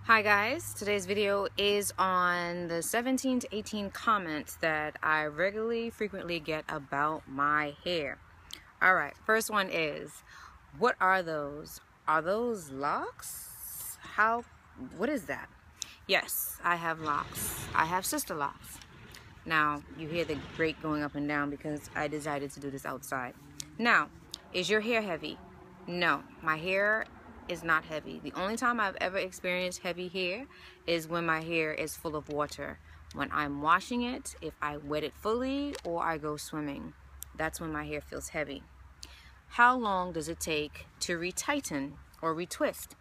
Hi guys, today's video is on the 17 to 18 comments that I frequently get about my hair. Alright, first one is, what are those? Are those locks? What is that? Yes, I have locks. I have sister locks. Now, you hear the grate going up and down because I decided to do this outside. Now, is your hair heavy? No, my hair is not heavy. The only time I've ever experienced heavy hair is when my hair is full of water. When I'm washing it, if I wet it fully or I go swimming, that's when my hair feels heavy. How long does it take to retighten or retwist?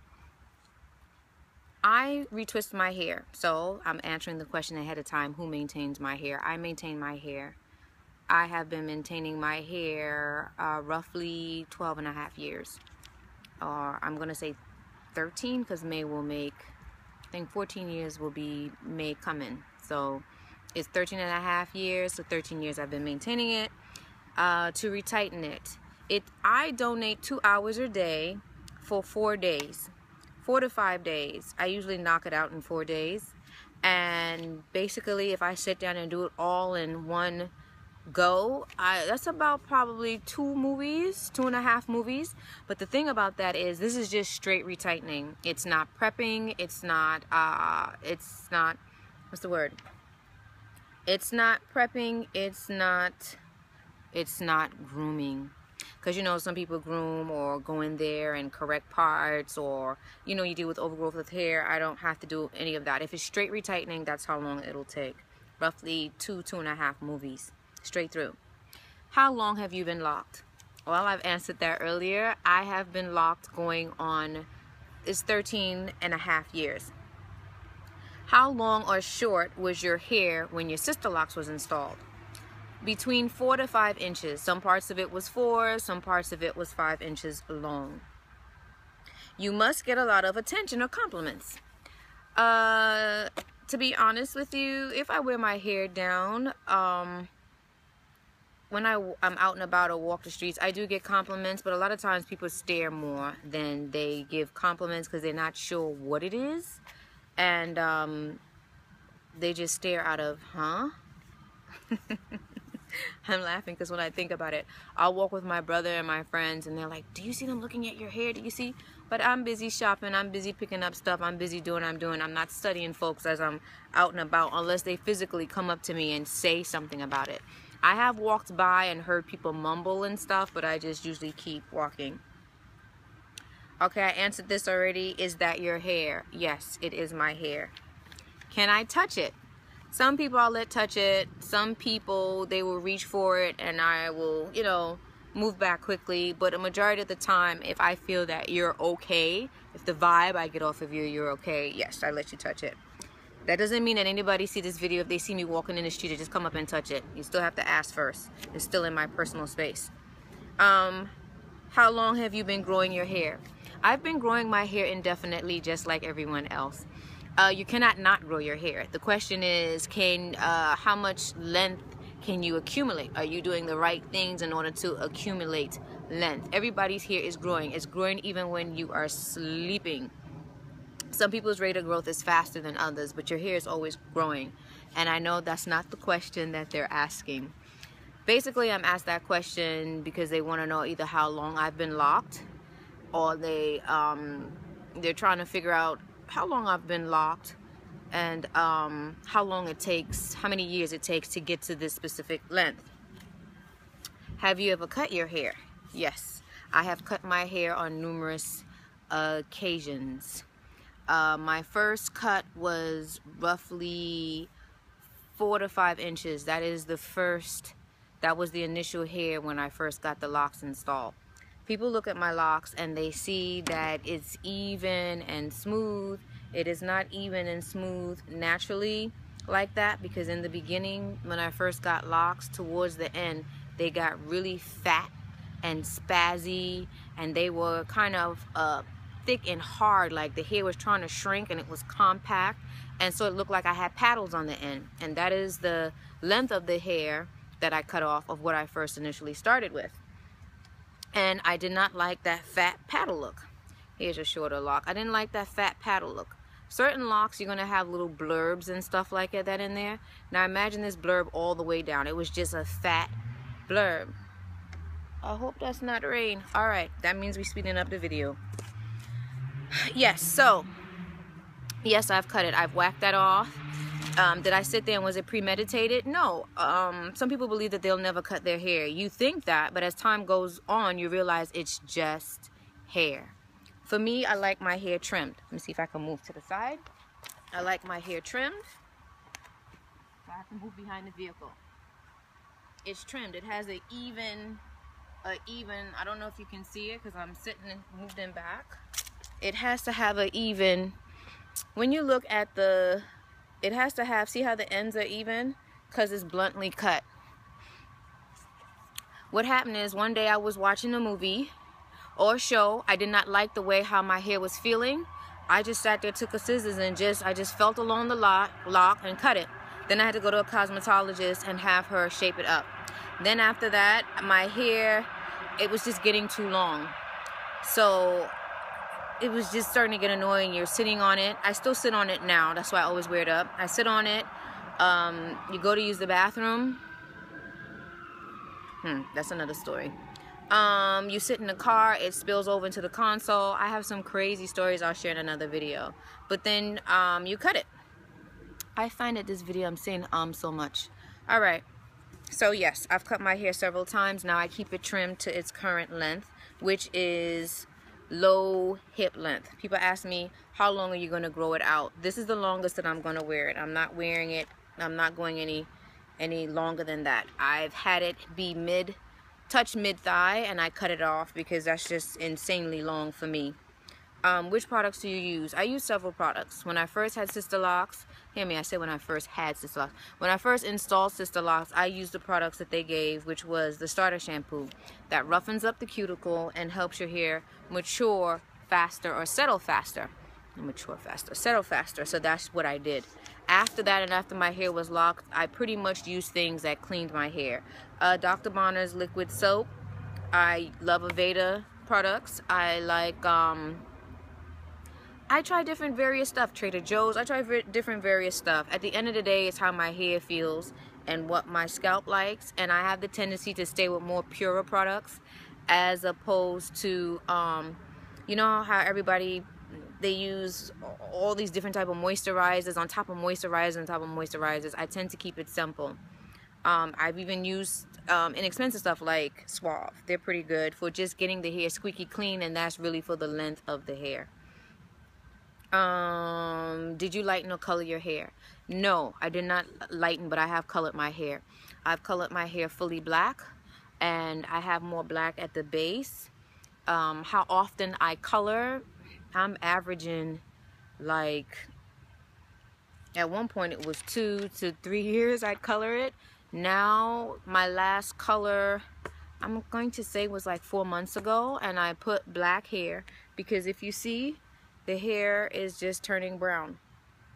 I retwist my hair, so I'm answering the question ahead of time, who maintains my hair? I maintain my hair. I have been maintaining my hair roughly 12 and a half years. Or I'm gonna say 13 because May will make, I think 14 years will be May coming. So it's 13 and a half years, so 13 years I've been maintaining it. To retighten it, I donate 2 hours a day for 4 days, 4 to 5 days. I usually knock it out in 4 days. And basically if I sit down and do it all in one go, that's about probably 2.5 movies. But the thing about that is this is just straight retightening. It's not prepping, it's not what's the word, it's not prepping, it's not grooming. Because you know, some people groom or go in there and correct parts, or you know, you deal with overgrowth with hair. I don't have to do any of that. If it's straight retightening, that's how long it'll take. Roughly 2.5 movies straight through. How long have you been locked? Well, I've answered that earlier. I have been locked going on, it's 13 and a half years. How long or short was your hair when your Sisterlocks was installed? Between 4 to 5 inches. Some parts of it was 4, some parts of it was 5 inches long. You must get a lot of attention or compliments. To be honest with you, if I wear my hair down, when I'm out and about or walk the streets, I do get compliments, but a lot of times people stare more than they give compliments because they're not sure what it is. And they just stare out of, huh? I'm laughing because when I think about it, I'll walk with my brother and my friends and they're like, do you see them looking at your hair? Do you see? But I'm busy shopping, I'm busy picking up stuff, I'm busy doing what I'm doing. I'm not studying folks as I'm out and about unless they physically come up to me and say something about it. I have walked by and heard people mumble and stuff, but I just usually keep walking. Okay, I answered this already. Is that your hair? Yes, it is my hair. Can I touch it? Some people I'll let touch it. Some people, they will reach for it and I will, you know, move back quickly. But a majority of the time, if I feel that you're okay, if the vibe I get off of you, you're okay, yes, I let you touch it. That doesn't mean that anybody see this video, if they see me walking in the street, to just come up and touch it. You still have to ask first. It's still in my personal space. How long have you been growing your hair? I've been growing my hair indefinitely, just like everyone else. You cannot not grow your hair. The question is, how much length can you accumulate? Are you doing the right things in order to accumulate length? Everybody's hair is growing. It's growing even when you are sleeping. Some people's rate of growth is faster than others, but your hair is always growing. And I know that's not the question that they're asking. Basically, I'm asked that question because they want to know either how long I've been locked, or they're trying to figure out how long I've been locked and how long it takes, how many years it takes to get to this specific length. Have you ever cut your hair? Yes, I have cut my hair on numerous occasions. My first cut was roughly 4 to 5 inches. That was the initial hair when I first got the locks installed. People look at my locks and they see that it's even and smooth. It is not even and smooth naturally like that, because in the beginning, when I first got locks, towards the end, they got really fat and spazzy, and they were kind of thick and hard, like the hair was trying to shrink and it was compact, and so it looked like I had paddles on the end. And that is the length of the hair that I cut off of what I first initially started with. And I did not like that fat paddle look. Here's a shorter lock. I didn't like that fat paddle look. Certain locks, you're going to have little blurbs and stuff like that in there. Now imagine this blurb all the way down. It was just a fat blurb. I hope that's not rain. Alright, that means we're speeding up the video. Yes, so, yes, I've cut it. I've whacked that off. Did I sit there and was it premeditated? No. Some people believe that they'll never cut their hair. You think that, but as time goes on, you realize it's just hair. For me, I like my hair trimmed. Let me see if I can move to the side. I like my hair trimmed. So I have to move behind the vehicle. It's trimmed. It has an even, I don't know if you can see it because I'm sitting and moved in back. It has to have an even, when you look at the, it has to have, see how the ends are even? Because it's bluntly cut. What happened is one day I was watching a movie or a show. I did not like the way how my hair was feeling. I just sat there, took a scissors and I just felt along the lock and cut it. Then I had to go to a cosmetologist and have her shape it up. Then after that, my hair, it was just getting too long. So it was just starting to get annoying. You're sitting on it. I still sit on it now. That's why I always wear it up. I sit on it. You go to use the bathroom. That's another story. You sit in the car. It spills over into the console. I have some crazy stories I'll share in another video. But then you cut it. I find that this video I'm saying so much. Alright. So yes, I've cut my hair several times. Now I keep it trimmed to its current length, which is low hip length. People ask me, how long are you going to grow it out? This is the longest that I'm going to wear it. I'm not wearing it. I'm not going any longer than that. I've had it be touch mid thigh, and I cut it off because that's just insanely long for me. Which products do you use? I use several products. When I first had Sisterlocks, hear me, I said when I first had Sisterlocks. When I first installed Sisterlocks, I used the products that they gave, which was the starter shampoo that roughens up the cuticle and helps your hair mature faster or settle faster. Mature faster, settle faster. So that's what I did. After that, and after my hair was locked, I pretty much used things that cleaned my hair. Dr. Bonner's liquid soap. I love Aveda products. I like I try different various stuff. Trader Joe's. I try different various stuff. At the end of the day, it's how my hair feels and what my scalp likes. And I have the tendency to stay with more purer products as opposed to, you know how everybody, they use all these different type of moisturizers on top of moisturizers on top of moisturizers. I tend to keep it simple. I've even used inexpensive stuff like Suave. They're pretty good for just getting the hair squeaky clean, and that's really for the length of the hair. Did you lighten or color your hair? No, I did not lighten, but I have colored my hair. I've colored my hair fully black, and I have more black at the base. How often I color, I'm averaging like, at one point it was 2 to 3 years I'd color it. Now my last color, I'm going to say, was like 4 months ago, and I put black hair because if you see, the hair is just turning brown.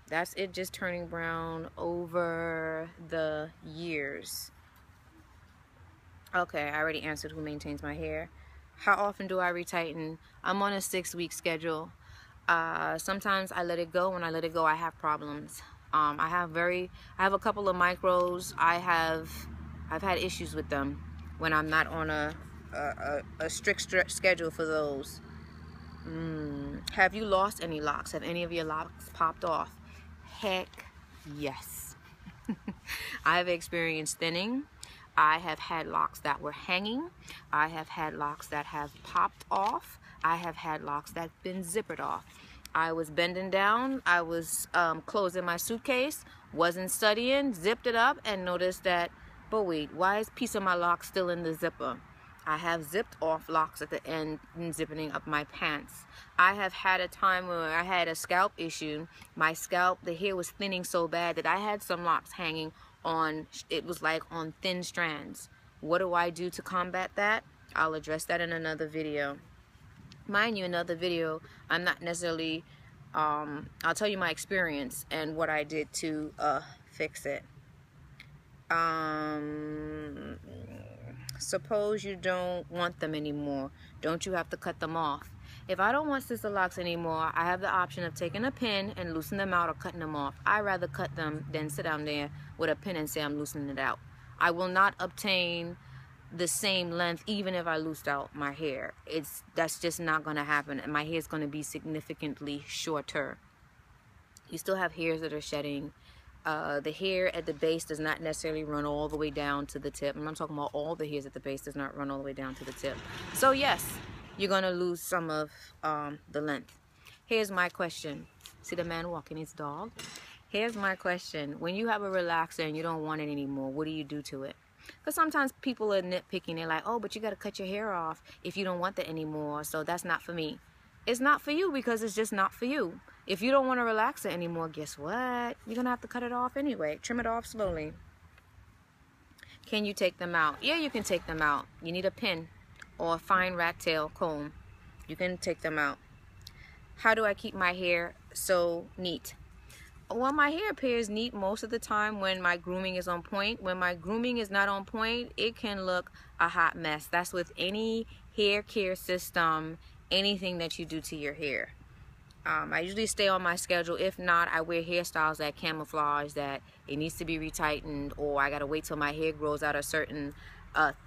That's it, just turning brown over the years. Okay, I already answered who maintains my hair. How often do I retighten? I'm on a 6-week schedule. Sometimes I let it go. When I let it go, I have problems. I have a couple of micros. I've had issues with them when I'm not on a strict schedule for those. Have you lost any locks? Have any of your locks popped off? Heck yes. I've experienced thinning. I have had locks that were hanging. I have had locks that have popped off. I have had locks that have been zippered off. I was bending down. I was closing my suitcase, wasn't studying, zipped it up, and noticed that, but wait, why is a piece of my lock still in the zipper? I have zipped off locks at the end and zipping up my pants. I have had a time where I had a scalp issue. My scalp, the hair was thinning so bad that I had some locks hanging on, it was like on thin strands. What do I do to combat that? I'll address that in another video. Mind you, another video, I'm not necessarily, I'll tell you my experience and what I did to fix it. Suppose you don't want them anymore. Don't you have to cut them off? If I don't want sister locks anymore, I have the option of taking a pin and loosening them out or cutting them off. I'd rather cut them than sit down there with a pin and say I'm loosening it out. I will not obtain the same length even if I loosed out my hair. That's just not going to happen, and my hair is going to be significantly shorter. You still have hairs that are shedding. The hair at the base does not necessarily run all the way down to the tip. I'm talking about all the hairs at the base does not run all the way down to the tip. So yes, you're gonna lose some of the length. Here's my question. See the man walking his dog? Here's my question. When you have a relaxer and you don't want it anymore, what do you do to it? Because sometimes people are nitpicking. They're like, oh, but you got to cut your hair off if you don't want that anymore, so that's not for me. It's not for you because it's just not for you. If you don't want a relaxer anymore, guess what? You're going to have to cut it off anyway. Trim it off slowly. Can you take them out? Yeah, you can take them out. You need a pin or a fine rat tail comb. You can take them out. How do I keep my hair so neat? Well, my hair appears neat most of the time when my grooming is on point. When my grooming is not on point, it can look a hot mess. That's with any hair care system, anything that you do to your hair. I usually stay on my schedule. If not, I wear hairstyles that camouflage that it needs to be retightened, or I gotta wait till my hair grows out a certain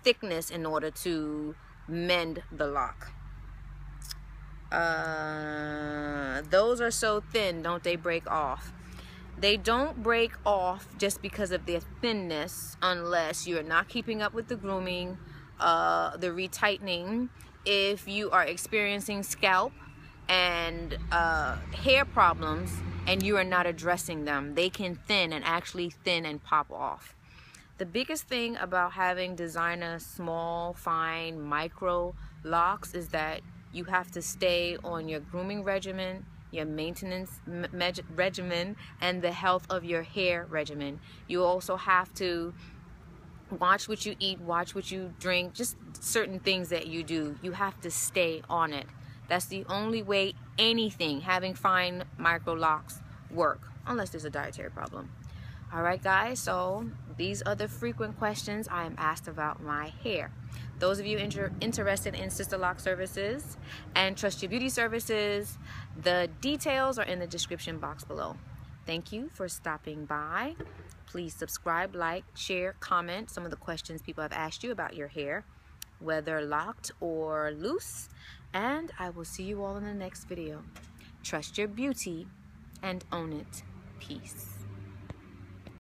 thickness in order to mend the lock. Those are so thin, don't they break off? They don't break off just because of their thinness unless you're not keeping up with the grooming, the retightening. If you are experiencing scalp and hair problems and you are not addressing them, they can thin and actually thin and pop off. The biggest thing about having designer small, fine, micro locks is that you have to stay on your grooming regimen, your maintenance regimen, and the health of your hair regimen. You also have to watch what you eat, watch what you drink, just certain things that you do. You have to stay on it. That's the only way anything, having fine micro locks, work, unless there's a dietary problem. All right, guys, so these are the frequent questions I am asked about my hair. Those of you interested in Sisterlock services and Trust Your Beauty services, the details are in the description box below. Thank you for stopping by. Please subscribe, like, share, comment some of the questions people have asked you about your hair, whether locked or loose, and I will see you all in the next video. Trust your beauty and own it. Peace.